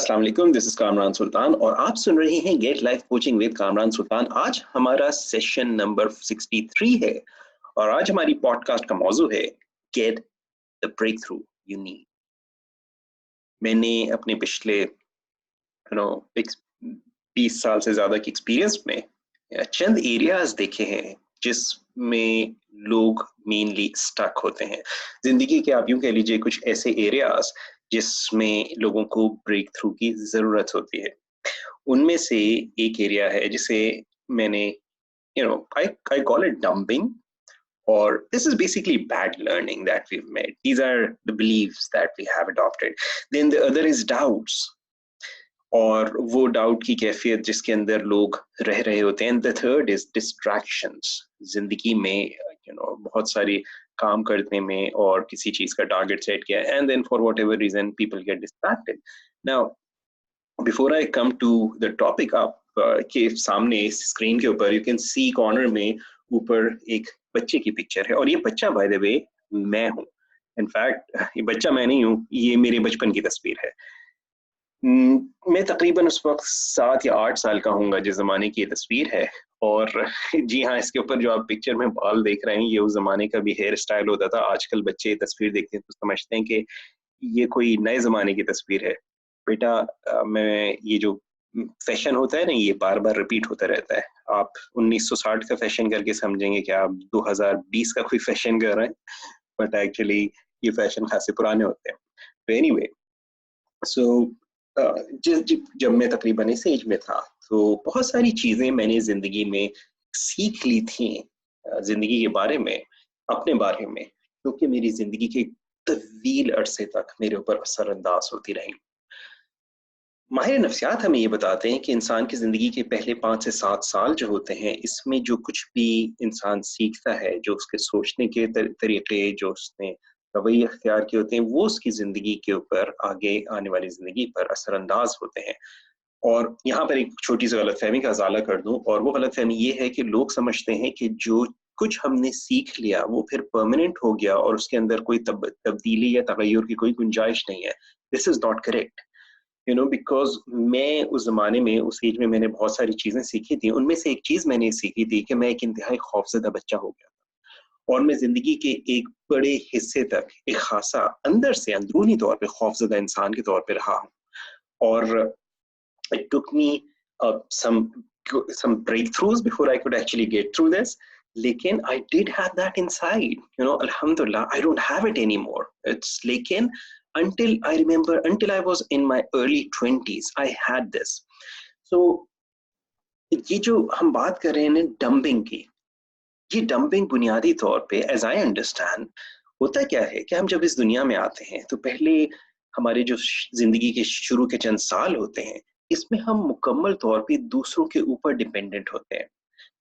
अस्सलाम वालेकुम, this is Kamran सुल्तान और आप सुन रहे हैं get life coaching with Kamran Sultan. आज हमारा सेशन नंबर 63 है और आज हमारी पॉडकास्ट का मौजू है get the breakthrough you need. मैंने अपने पिछले 20 साल से ज्यादा के एक्सपीरियंस में चंद एरियाज देखे हैं जिसमें लोग मेनली स्टक होते हैं जिंदगी के। आप यूं कह लीजिए कुछ ऐसे एरियाज जिसमें लोगों को ब्रेक थ्रू की जरूरत होती है। उनमें से एक एरिया है जिसे मैंने I call it dumping, or this is basically bad learning that we've made. These are the beliefs that we have adopted. Then the other is doubts, और वो डाउट की कैफियत जिसके अंदर लोग रह रहे होते हैं। The third is distractions. जिंदगी में बहुत सारी काम करने में और किसी चीज का टारगेट सेट किया and then for whatever reason people get distracted. Now before I come to the topic, आप के सामने स्क्रीन के ऊपर यू कैन सी कॉर्नर में ऊपर एक बच्चे की पिक्चर है और ये बच्चा बाय द वे मैं हूँ। इनफैक्ट ये बच्चा मैं नहीं हूँ, ये मेरे बचपन की तस्वीर है। मैं तकरीबन उस वक्त 7 या 8 साल का हूँगा जिस जमाने की ये तस्वीर है। और जी हाँ, इसके ऊपर जो आप पिक्चर में बाल देख रहे हैं ये उस जमाने का भी हेयर स्टाइल होता था। आजकल बच्चे ये तस्वीर देखते हैं तो समझते हैं कि ये कोई नए जमाने की तस्वीर है। बेटा मैं ये जो फैशन होता है ना, ये बार बार रिपीट होता रहता है। आप 1960 का फैशन करके समझेंगे कि आप 2020 का कोई फैशन कर रहे हैं, बट एक्चुअली ये फैशन खासे पुराने होते हैं। तो एनीवे, सो जब मैं तकरीबन इस एज में था तो बहुत सारी चीजें मैंने जिंदगी में सीख ली थी जिंदगी के बारे में, अपने बारे में, क्योंकि मेरी जिंदगी के तवील अरसे तक मेरे ऊपर असरअंदाज होती रही। माहिर नफ्सियात हमें ये बताते हैं कि इंसान की जिंदगी के पहले 5 से 7 साल जो होते हैं, इसमें जो कुछ भी इंसान सीखता है, जो उसके सोचने के तरीके, जो उसने रवैये अख्तियार किए होते हैं, वो उसकी जिंदगी के ऊपर, आगे आने वाली जिंदगी पर असरअंदाज होते हैं। और यहाँ पर एक छोटी सी गलतफहमी का इजाला कर दूं, और वो गलतफहमी ये है कि लोग समझते हैं कि जो कुछ हमने सीख लिया वो फिर परमानेंट हो गया और उसके अंदर कोई तब्दीली या तगय्युर की कोई गुंजाइश नहीं है। This is not correct, because मैं उस जमाने में, उस एज में मैंने बहुत सारी चीजें सीखी थी। उनमें से एक चीज मैंने सीखी थी कि मैं एक इंतहाई खौफजदा बच्चा हो गया था और मैं जिंदगी के एक बड़े हिस्से तक एक खासा अंदर से अंदरूनी तौर पे खौफजदा इंसान के तौर पे रहा हूँ। और it took me some breakthroughs before I could actually get through this. लेकिन I did have that inside, alhamdulillah, I don't have it anymore. It's लेकिन until I remember, until I was in my early 20s, I had this. So ये जो हम बात कर रहे हैं ना डंपिंग की, ये डंपिंग बुनियादी तौर पे एज आई अंडरस्टैंड होता क्या है कि हम जब इस दुनिया में आते हैं तो पहले हमारे जो जिंदगी के शुरू के चंद साल होते हैं, इसमें हम मुकम्मल तौर पे दूसरों के ऊपर डिपेंडेंट होते हैं।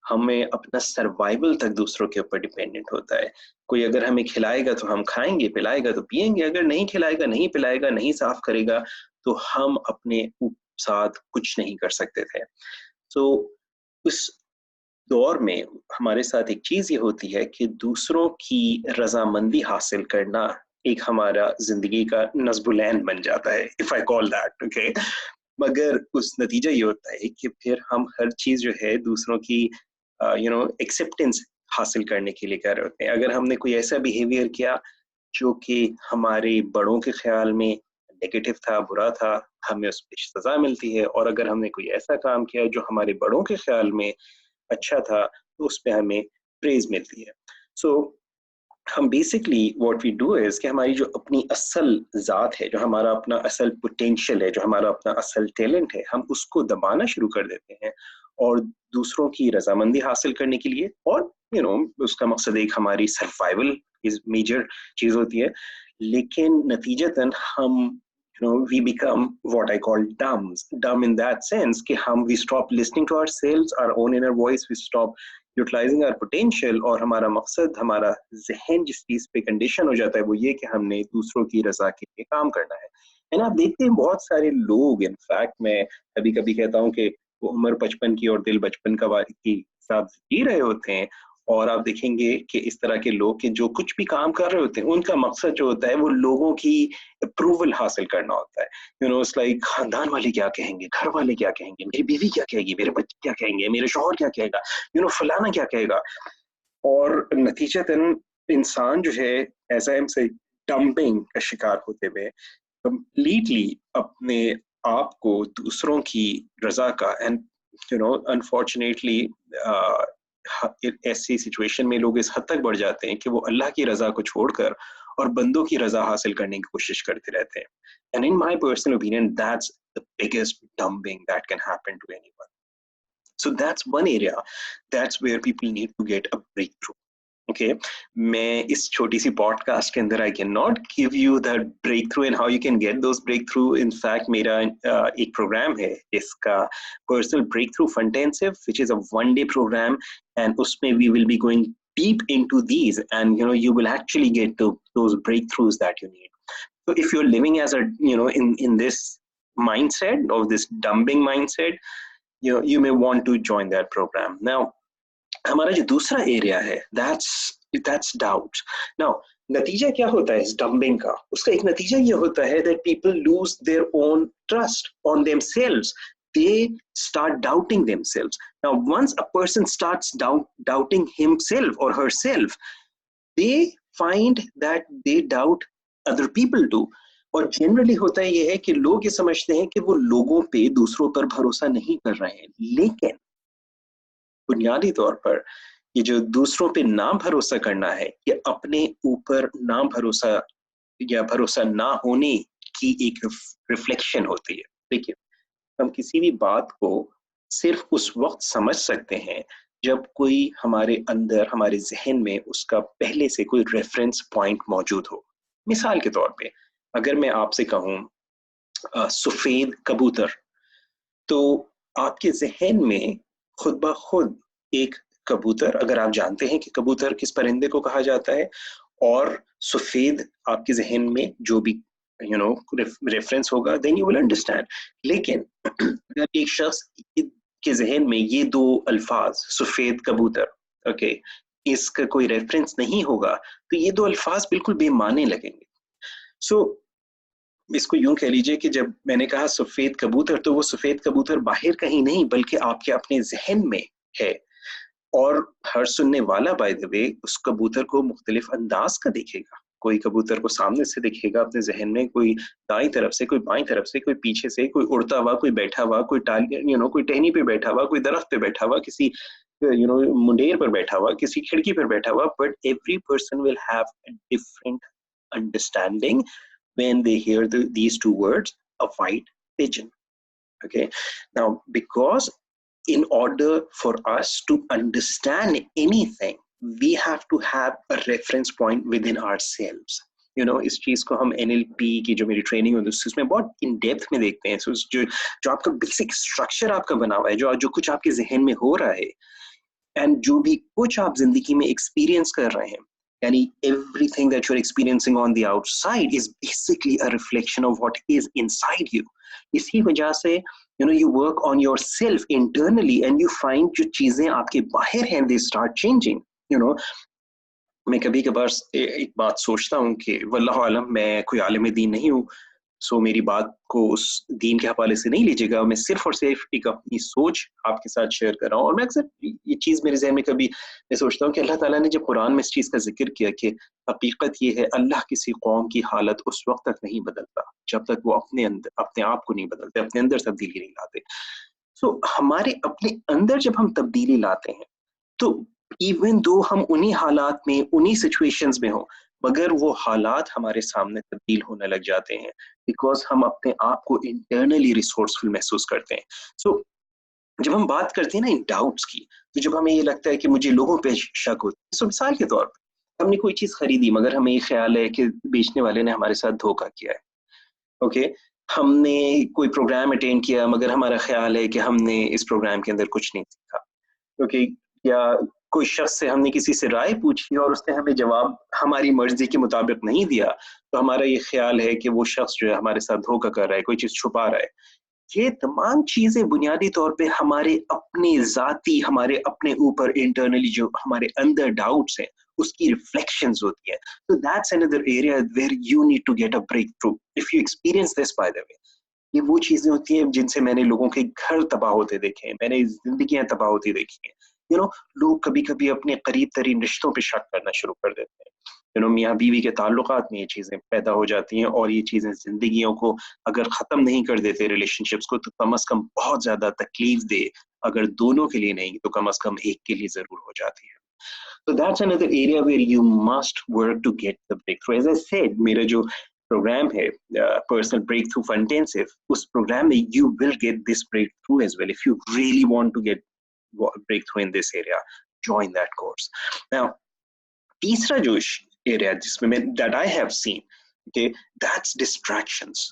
हमें अपना सर्वाइवल तक दूसरों के ऊपर डिपेंडेंट होता है। कोई अगर हमें खिलाएगा तो हम खाएंगे, पिलाएगा तो पिएंगे, अगर नहीं खिलाएगा, नहीं पिलाएगा, नहीं साफ करेगा तो हम अपने साथ कुछ नहीं कर सकते थे। तो उस दौर में हमारे साथ एक चीज ये होती है कि दूसरों की रजामंदी हासिल करना एक हमारा जिंदगी का नस्बुलैन बन जाता है, if I call that, okay. मगर उस नतीजा ये होता है कि फिर हम हर चीज जो है दूसरों की एक्सेप्टेंस हासिल करने के लिए कर रहे होते हैं। अगर हमने कोई ऐसा बिहेवियर किया जो कि हमारे बड़ों के ख्याल में नेगेटिव था, बुरा था, हमें उस पर सजा मिलती है। और अगर हमने कोई ऐसा काम किया जो हमारे बड़ों के ख्याल में अच्छा था तो उस पर हमें प्रेज मिलती है। सो हम basically what we do is कि हमारी जो अपनी असल ज़ात है, जो हमारा अपना असल पोटेंशियल है, जो हमारा अपना असल टैलेंट है, हम उसको दबाना शुरू कर देते हैं और दूसरों की रजामंदी हासिल करने के लिए, और उसका मकसद एक हमारी सर्वाइवल इज मेजर चीज होती है। लेकिन नतीजतन हम we become what I call dumb in that sense कि हम we stop listening to ourselves, our own inner voice, we stop utilizing our potential, और हमारा मकसद, हमारा जहन जिस चीज पे कंडीशन हो जाता है वो ये कि हमने दूसरों की रजा के लिए काम करना है। एंड आप देखते हैं बहुत सारे लोग, इनफैक्ट मैं कभी कभी कहता हूँ कि वो उम्र 55 की और दिल बचपन का की साथ जी रहे होते हैं और आप देखेंगे कि इस तरह के लोग के जो कुछ भी काम कर रहे होते हैं उनका मकसद जो होता है वो लोगों की अप्रूवल हासिल करना होता है। इट्स लाइक खानदान वाले क्या कहेंगे, घर वाले क्या कहेंगे, मेरी बीवी क्या कहेगी, मेरे बच्चे क्या कहेंगे, मेरे शौहर क्या कहेगा, फलाना क्या कहेगा। और नतीजतन इंसान जो है ऐसा हमसे डंपिंग का शिकार होते हुए कंप्लीटली अपने आप को दूसरों की रजा का एंड अनफॉर्चुनेटली ऐसी सिचुएशन में लोग इस हद तक बढ़ जाते हैं कि वो अल्लाह की रजा को छोड़कर और बंदों की रजा हासिल करने की कोशिश करते रहते हैं। And in my personal opinion that's the biggest dumping that can happen to anyone. So that's one area. That's where people need to get a breakthrough. Okay, मैं इस छोटी सी पॉडकास्ट के अंदर I cannot give you the breakthrough and how you can get those breakthrough. In fact, मेरा एक programme है इसका Personal Breakthrough Intensive, which is a one-day program, and उसमें we will be going deep into these, and you will actually get those breakthroughs that you need. So if you're living as a in this mindset of this dumping mindset, you may want to join that program. Now, हमारा जो दूसरा area है that's doubt. Now, नतीजा क्या होता है इस dumping का? उसका एक नतीजा ये होता है that people lose their own trust on themselves. They start doubting themselves. Now, once a person starts doubting himself or herself, they find that they doubt other people too. और जनरली होता ये है कि लोग ये समझते हैं कि वो लोगों पे, दूसरों पर भरोसा नहीं कर रहे हैं, लेकिन बुनियादी तौर पर ये जो दूसरों पे ना भरोसा करना है, ये अपने ऊपर ना भरोसा या भरोसा ना होने की एक रिफ्लेक्शन होती है। देखिए, हम किसी भी बात को सिर्फ उस वक्त समझ सकते हैं जब कोई हमारे अंदर, हमारे जहन में उसका पहले से कोई रेफरेंस पॉइंट मौजूद हो। मिसाल के तौर पे अगर मैं आपसे कहूँ सफेद कबूतर, तो आपके जहन में खुद ब खुद एक कबूतर, अगर आप जानते हैं कि कबूतर किस परिंदे को कहा जाता है, और सफेद आपके जहन में जो भी रेफरेंस होगा, देन यू विल अंडरस्टैंड। लेकिन अगर एक शख्स के जहन में ये दो अल्फाज सफेद कबूतर, ओके, इसका कोई रेफरेंस नहीं होगा, तो ये दो अल्फाज बिल्कुल बेमाने लगेंगे। सो इसको यूं कह लीजिए कि जब मैंने कहा सफेद कबूतर, तो वो सफेद कबूतर बाहर कहीं नहीं बल्कि आपके अपने जहन में है। और हर सुनने वाला बाय द वे उस कबूतर को मुख्तलिफ अंदाज का देखेगा। कोई कबूतर को सामने से दिखेगा अपने जहन में, कोई दाईं तरफ से, कोई बाईं तरफ से, कोई पीछे से, कोई उड़ता हुआ, कोई बैठा हुआ, कोई कोई टहनी पे बैठा हुआ, कोई दरख्त पे बैठा हुआ, किसी मुंडेर पर बैठा हुआ, किसी खिड़की पर बैठा हुआ। But every person will have a different understanding when they hear these two words, a white pigeon. Okay, now because in order for us to understand anything, we have to have a reference point within ourselves. इस चीज को हम NLP की जो मेरी training होती है उसमें बहुत इन डेप्थ में देखते हैं। So, जो आपका बेसिक स्ट्रक्चर आपका बना हुआ है, जो कुछ आपके जहन में हो रहा है, एंड जो भी कुछ आप जिंदगी में एक्सपीरियंस कर रहे हैं, yani everything that you're experiencing on the outside is basically a reflection of what is inside you. इसी वजह से you work on yourself internally and you find जो चीजें आपके बाहर हैं, they start changing. मैं कभी कभार एक बात सोचता हूँ कि वल्लाहु आलम मैं कोई आलिम दीन नहीं हूँ, सो मेरी बात को उस दीन के हवाले से नहीं लीजिएगा। मैं सिर्फ और सिर्फ एक अपनी सोच आपके साथ शेयर कर रहा हूँ। और मैं अक्सर ये चीज़ मेरे ज़हन में कभी मैं सोचता हूँ कि अल्लाह ताला ने जब कुरान में इस चीज़ का जिक्र किया कि हकीकत ये है, अल्लाह किसी कौम की हालत उस वक्त तक नहीं बदलता जब तक वो अपने आप को नहीं बदलते, अपने अंदर तब्दीली नहीं लाते। सो हमारे अपने अंदर जब हम तब्दीली लाते हैं, तो इवन दो हम उन्हीं हालात में, उन्हीं सिचुएशंस में हो, मगर वो हालात हमारे सामने तब्दील होने लग जाते हैं बिकॉज हम अपने आप को इंटरनली रिसोर्सफुल महसूस करते हैं। सो जब हम बात करते हैं ना इन डाउट्स की, तो जब हमें ये लगता है कि मुझे लोगों पे शक होता है, सो मिसाल के तौर पर हमने कोई चीज खरीदी मगर हमें ये ख्याल है कि बेचने वाले ने हमारे साथ धोखा किया है। ओके, हमने कोई प्रोग्राम अटेंड किया मगर हमारा ख्याल है कि हमने इस प्रोग्राम के अंदर कुछ नहीं सीखा। ओके, या कोई शख्स से हमने किसी से राय पूछी और उसने हमें जवाब हमारी मर्जी के मुताबिक नहीं दिया, तो हमारा ये ख्याल है कि वो शख्स जो है हमारे साथ धोखा कर रहा है, कोई चीज छुपा रहा है। ये तमाम चीजें बुनियादी तौर पे हमारे अपने जाती, हमारे अपने ऊपर इंटरनली जो हमारे अंदर डाउट्स हैं उसकी रिफ्लेक्शंस होती है. So that's another area where you need to get a breakthrough. If you experience this, by the way, ये वो चीजें होती हैं जिनसे मैंने लोगों के घर तबाह होते देखे हैं, मैंने जिंदगियां तबाह होती देखी हैं. लोग कभी कभी अपने करीब तरीन रिश्तों पे शक करना शुरू कर देते हैं. मियाँ बीवी के ताल्लुकात में ये चीजें पैदा हो जाती हैं, और ये चीजें जिंदगियों को अगर खत्म नहीं कर देते रिलेशनशिप्स को, तो कम से कम बहुत ज्यादा तकलीफ दे, अगर दोनों के लिए नहीं तो कम से कम एक के लिए जरूर हो जाती है. So that's another area where you must work to get the breakthrough. As I said, मेरा जो प्रोग्राम है personal breakthrough fun intensive, उस प्रोग्राम में you will get this breakthrough as well. If you really want to get breakthrough in this area, join that course. Now, तीसरा जो area जिसमें मैं that I have seen, okay, that's distractions.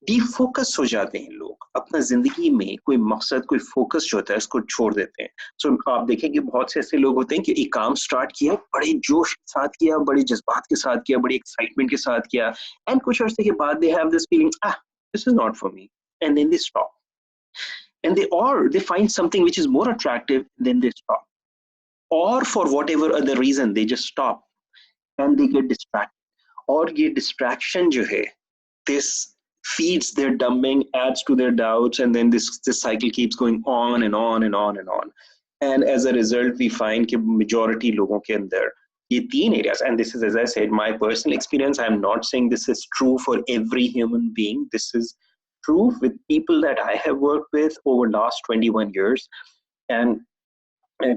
Defocus हो जाते हैं लोग अपना जिंदगी में, कोई मकसद, कोई फोकस जो होता है उसको छोड़ देते हैं. सो आप देखेंगे बहुत से ऐसे लोग होते हैं कि एक काम स्टार्ट किया, बड़े जोश के साथ किया, बड़े जज्बात के साथ किया, बड़ी एक्साइटमेंट के साथ किया, एंड कुछ अर्से के बाद they have this feeling, this is not for me, and then they stop, and they find something which is more attractive, then they stop, or for whatever other reason they just stop and they get distracted. और ये distraction जो है, this feeds their dumbing, adds to their doubts, and then this cycle keeps going on and on and on and on. And as a result, we find कि majority लोगों के अंदर ये तीन areas, and this is, as I said, my personal experience. I'm not saying this is true for every human being. This is true with people that I have worked with over last 21 years, and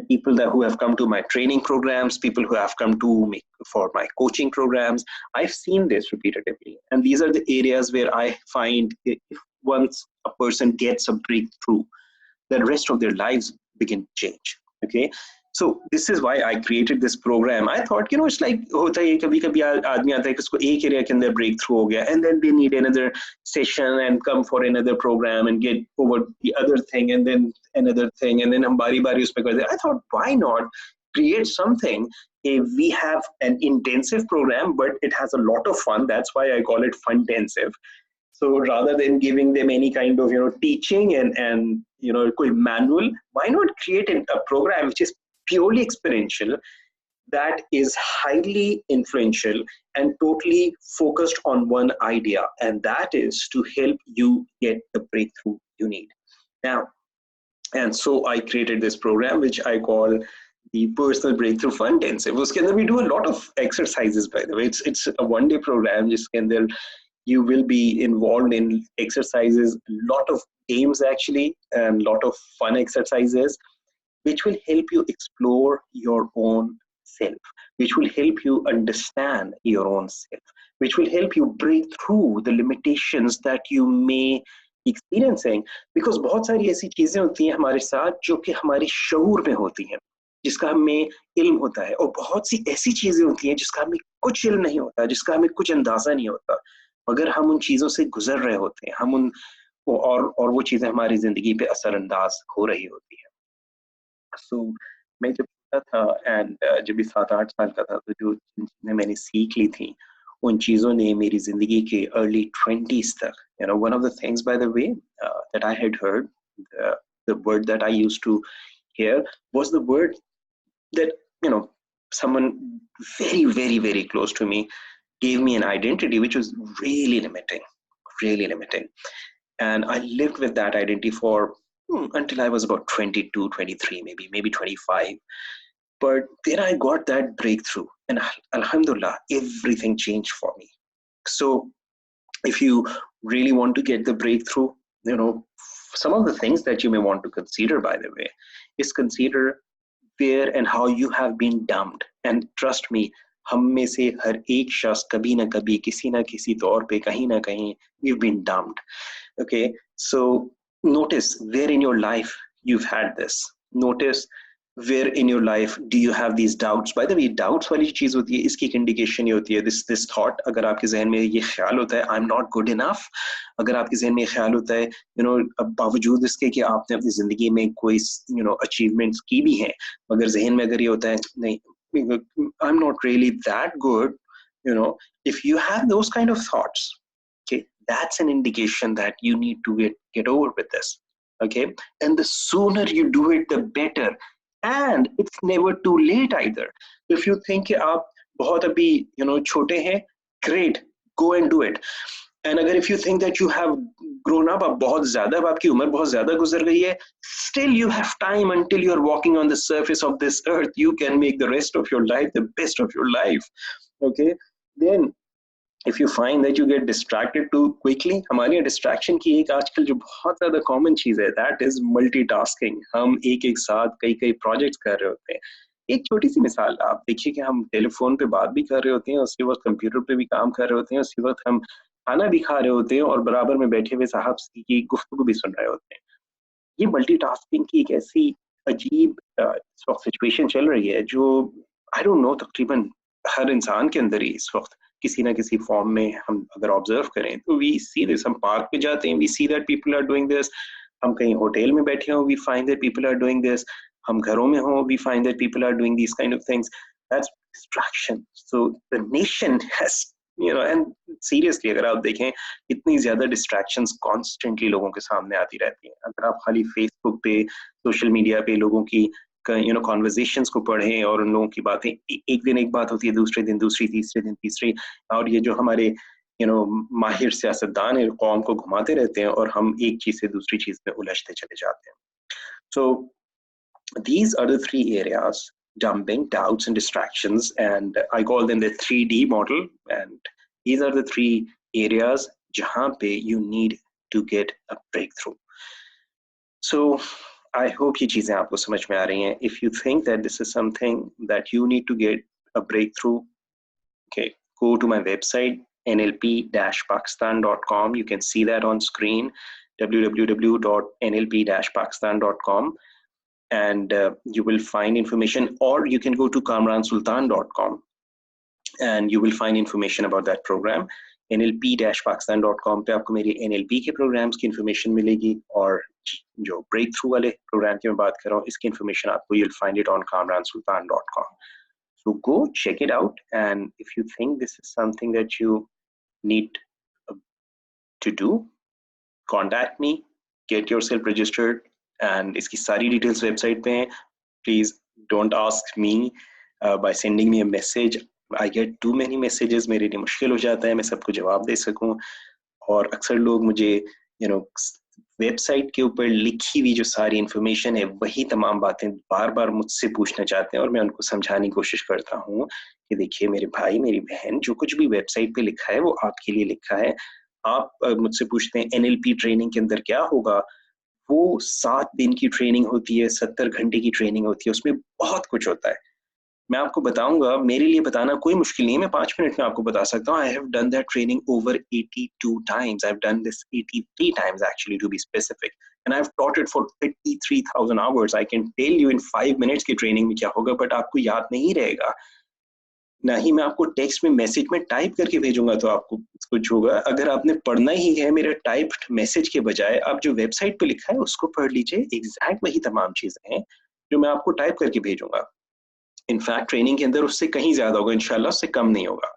people who have come to my training programs, people who have come to me for my coaching programs. I've seen this repetitively. And these are the areas where I find if once a person gets a breakthrough, the rest of their lives begin to change. Okay. So this is why I created this program. I thought, it's like होता है कभी कभी आदमी आता है कि उसको एक एरिया के अंदर ब्रेक थ्रू हो गया, and then they need another session and come for another program and get over the other thing and then another thing, and then हम बारी बारी उसमें करते. I thought, why not create something? We have an intensive program, but it has a lot of fun. That's why I call it fun intensive. So rather than giving them any kind of teaching and कोई manual, why not create a program which is purely experiential, that is highly influential and totally focused on one idea, and that is to help you get the breakthrough you need. Now, and so I created this program which I call the Personal Breakthrough Fun Intensive. Uske andar we do a lot of exercises, by the way. It's a one-day program jiske andar you will be involved in exercises, lot of games actually, and lot of fun exercises, which will help you explore your own self, which will help you understand your own self, which will help you break through the limitations that you may be experiencing. Because बहुत सारी ऐसी चीजें होती हैं हमारे साथ जो कि हमारे शऊर में होती हैं, जिसका हमें इल्म होता है, और बहुत सी ऐसी चीजें होती हैं जिसका हमें कुछ इल्म नहीं होता, जिसका हमें कुछ अंदाजा नहीं होता, मगर हम उन चीजों से गुजर रहे होते हैं, हम उन और वो चीजें हमारी जिंदगी पे असरअंदाज हो रही होती है. So, मैं जब छोटा था एंड जब भी 7-8 साल का था, तो जो चीजें मैंने सीख ली थी, उन चीजों ने मेरी जिंदगी के अर्ली 20s तक, one of the things, by the way, that I had heard, the word that I used to hear was the word that someone very, very, very close to me gave me an identity which was really limiting, and I lived with that identity for until I was about 22, 23, maybe 25. But then I got that breakthrough, and alhamdulillah, everything changed for me. So if you really want to get the breakthrough, some of the things that you may want to consider, by the way, is consider where and how you have been dumbed. And trust me, हम में से हर एक शख्स कभी ना कभी किसी ना किसी तौर पे कहीं ना कहीं we've been dumbed. Okay, so notice where in your life you've had this. Notice where in your life do you have these doubts. By the way, doubts वाली चीज होती है, इसकी एक इंडिकेशन ये होती है, this thought, अगर आपके जहन में ये ख्याल होता है I'm not good enough, अगर आपके जहन में ये ख्याल होता है बावजूद इसके कि आपने अपनी जिंदगी में कोई अचीवमेंट्स की भी हैं, मगर जहन में अगर ये होता है नहीं, I'm not really that good, if you have those kind of thoughts, okay, that's an indication that you need to get over with this. Okay, and the sooner you do it, the better. And it's never too late either. If you think कि आप बहुत अभी छोटे हैं, great, go and do it. And अगर if you think that you have grown up, आप बहुत ज़्यादा, अब आपकी उम्र बहुत ज़्यादा गुजर गई है, still you have time until you're walking on the surface of this earth. You can make the rest of your life the best of your life. Okay, then if you find that you get distracted too quickly, हमारी distraction की एक आजकल जो बहुत ज़्यादा common चीज़ है, that is multitasking. हम एक साथ कई projects कर रहे होते हैं. एक छोटी सी मिसाल आप देखिए कि हम टेलीफोन पे बात भी कर रहे होते हैं, उसी वक्त कंप्यूटर पे भी काम कर रहे होते हैं, उसी वक्त हम खाना भी खा रहे होते हैं और बराबर में बैठे हुए साहब की गुफ्तगू भी सुन रहे होते हैं. ये मल्टीटास्किंग की एक ऐसी अजीब सिचुएशन चल रही है जो आई डोंट नो तकरीबन हर इंसान के अंदर ही इस वक्त किसी ना किसी फॉर्म में हम अगर ऑब्जर्व करें तो वी सी दिस. हम पार्क पे जाते हैं, we see that people are doing this. हम कहीं होटल में बैठे हो, we find that people are doing this. हम घरों में हो, we find that people are doing this kind of things. That's distraction. So the nation has and seriously अगर आप देखें इतनी ज्यादा डिस्ट्रैक्शंस कॉन्स्टेंटली लोगों के सामने आती रहती हैं. अगर आप खाली फेसबुक पे, सोशल मीडिया पे लोगों की कॉन्वर्जेशंस को पढ़ें और उन लोगों की बातें, एक दिन एक बात होती है, दूसरे दिन दूसरी, तीसरे दिन तीसरी, और ये जो हमारे माहिर सियासतदान है कौम को घुमाते रहते हैं और हम एक चीज से दूसरी चीज में उलझते चले जाते हैं. So these are the three areas: dumping, doubts, and distractions. And I call them the 3D model. And these are the three areas jahan pe you need to get a breakthrough. So I hope ये चीजें आपको समझ में आ रही हैं. If you think that this is something that you need to get a breakthrough, okay, go to my website nlp-pakistan.com. You can see that on screen, www.nlp-pakistan.com, and you will find information, or you can go to kamransultan.com and you will find information about that program. nlp-pakistan.com पे आपको मेरी NLP के programmes की information मिलेगी, और जो break through वाले programme की मैं बात कर रहा हूँ इसकी इंफॉर्मेशन आपको you'll find it on kamransultan.com. So go check it out, and if you think this is something that you need to do, contact me, get yourself registered, and इसकी सारी details website पे हैं. Please don't ask me by sending me a message. I get too many messages. मेरे लिए मुश्किल हो जाता है मैं सबको जवाब दे सकूं, और अक्सर लोग मुझे वेबसाइट के ऊपर लिखी हुई जो सारी इंफॉर्मेशन है वही तमाम बातें बार बार मुझसे पूछना चाहते हैं, और मैं उनको समझाने की कोशिश करता हूँ कि देखिए मेरे भाई मेरी बहन, जो कुछ भी वेबसाइट पे लिखा है वो आपके लिए लिखा है. आप मुझसे पूछते हैं NLP ट्रेनिंग के अंदर क्या होगा. वो 7 दिन की ट्रेनिंग होती है, 70 घंटे की ट्रेनिंग होती है, उसमें बहुत कुछ होता है. मैं आपको बताऊंगा, मेरे लिए बताना कोई मुश्किल नहीं है, मैं 5 मिनट में आपको बता सकता हूँ. I have done that training over 82 times. I've done this 83 times actually, to be specific, and I've taught it for 33,000 hours. I can tell you in 5 minutes की ट्रेनिंग में क्या होगा, बट आपको याद नहीं रहेगा. ना ही मैं आपको टेक्स्ट में मैसेज में टाइप करके भेजूंगा तो आपको कुछ होगा. अगर आपने पढ़ना ही है मेरे टाइप्ड मैसेज के बजाय, आप जो वेबसाइट पे लिखा है उसको पढ़ लीजिए. एग्जैक्ट वही तमाम चीजें हैं जो मैं आपको टाइप करके भेजूंगा. इनफैक्ट ट्रेनिंग के अंदर उससे कहीं ज्यादा होगा, इंशाल्लाह उससे कम नहीं होगा.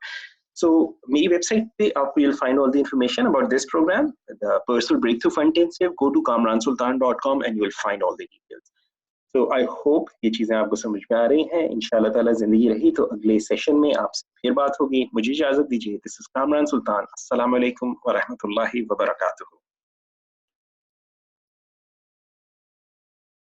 So मेरी वेबसाइट पे आपको you'll find all the information about this program, the Personal Breakthrough Fund Intensive. Go to kamransultan.com and you will find all the details. So I hope ये चीजें आपको समझ में आ रही हैं. इंशाल्लाह ताला जिंदगी रही तो अगले सेशन में आपसे फिर बात होगी. मुझे इजाजत दीजिए. This is Kamran Sultan. अस्सलाम वालेकुम व रहमतुल्लाहि व बरकातुहू.